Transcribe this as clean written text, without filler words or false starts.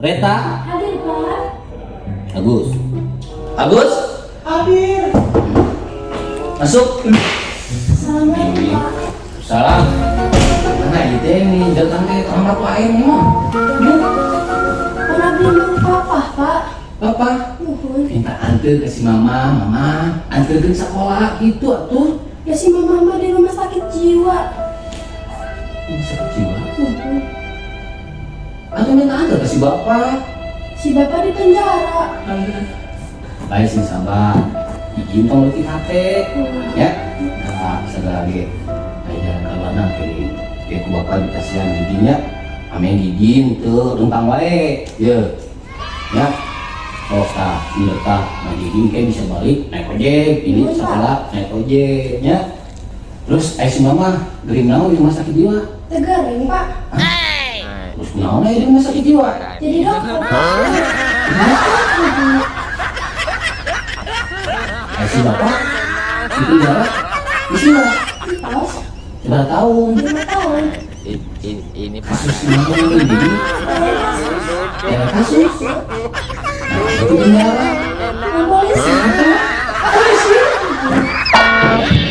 Reta, Hadir, Pak. Agus. Agus, Hadir. masuk. Assalamualaikum, Pak. Salam. Nah, itu ini datang ke kamar tua air mah. Pernah bilang papa, Pak. Papa, Nuhun. minta antar ke si mama antar ke sekolah gitu atuh. Ya si mama di rumah sakit jiwa. Sakit jiwa. Nuhun. Atau minta antar ke si bapak. Si bapak di penjara. Baik sih sabar. Izin tong leutik hate. Ya. Nah, segala lagi. Ayo jalan ke mana ke ku bapak dikasihan giginya. Amin gigi teu rentang wae. Ye. Ya. Oh, tah, ini tah, nah gigi kayak bisa balik naik ojek, ini sekolah naik ojek, ya. Terus si mama gering naon di rumah sakit jiwa. Tegaring, Pak. Terus naon di rumah sakit jiwa. Jadi dokter. Si bapak itu penjara di sini Paus. seberapa tahun 5 tahun. Ini Pak. kasus naon ini ya kasus